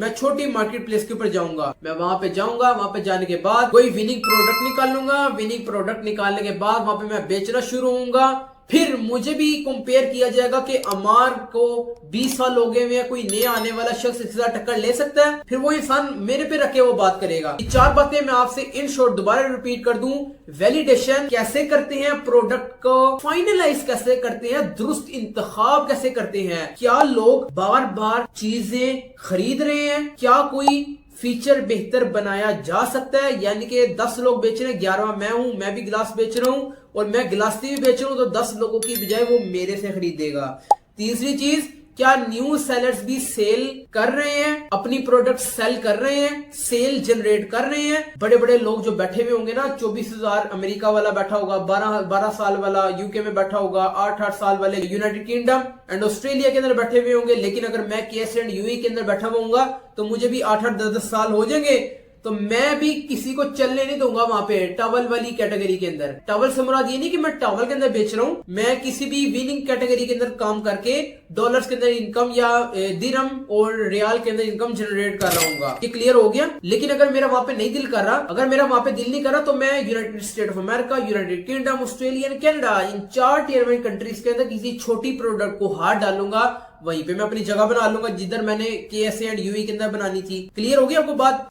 मैं छोटी market place के ऊपर जाऊंगा, मैं वहां पे जाऊंगा, वहां पे जाने के बाद कोई विनिंग प्रोडक्ट निकाल लूंगा, विनिंग प्रोडक्ट निकालने के बाद वहां पे मैं बेचना शुरू होऊंगा। फिर मुझे भी कंपेयर किया जाएगा कि अमार को 20 साल हो गए हैं, कोई नया आने वाला शख्स इसके साथ टक्कर ले सकता है। फिर वो इंसान मेरे पे रखे वो बात करेगा। ये 4 बातें मैं आपसे इन शॉर्ट दोबारा रिपीट कर दूं। वैलिडेशन कैसे करते हैं, प्रोडक्ट को फाइनलाइज कैसे करते हैं, दुरुस्त इंतखाब कैसे करते हैं, क्या लोग बार बार चीजें खरीद रहे हैं, क्या कोई फीचर बेहतर बनाया जा सकता है। यानी कि 10 लोग बेच रहे हैं, 11वां मैं हूं, मैं भी गिलास बेच रहा हूं और मैं गिलास भी बेच रहा हूं, तो 10 लोगों की बजाय वो मेरे से खरीदेगा। तीसरी चीज, क्या न्यू सेलर्स भी सेल कर रहे हैं, अपनी प्रोडक्ट सेल कर रहे हैं, सेल जनरेट कर रहे हैं। बड़े बड़े लोग जो बैठे हुए होंगे ना, 24,000 अमेरिका वाला बैठा होगा, 12 साल वाला यूके में बैठा होगा, 8 साल वाले यूनाइटेड किंगडम एंड ऑस्ट्रेलिया के अंदर बैठे हुए होंगे। लेकिन अगर मैं केएसए एंड यूएई के अंदर बैठा हुआ तो मुझे भी 8-8 10 साल हो जाएंगे, तो मैं भी किसी को चलने नहीं दूंगा वहां पे टॉवल वाली कैटेगरी के अंदर। टॉवल से मुराद ये नहीं कि मैं टॉवल के अंदर बेच रहा हूं, मैं किसी भी विनिंग कैटेगरी के अंदर काम करके डॉलर्स के अंदर इनकम या दिरहम और रियाल के अंदर इनकम जनरेट कर रहा हूँ। ये क्लियर हो गया। लेकिन अगर मेरा वहां पे नहीं दिल कर रहा, अगर मेरा वहां पे दिल नहीं कर रहा, तो मैं United State of America, United Kingdom, Australia, Canada, in 4 tier 1 countries के अंदर किसी छोटी प्रोडक्ट को हाथ डालूंगा, वहीं पे मैं अपनी जगह बना लूंगा जिधर मैंने केएसए एंड यूएई के अंदर बनानी थी। क्लियर हो गया आपको बात।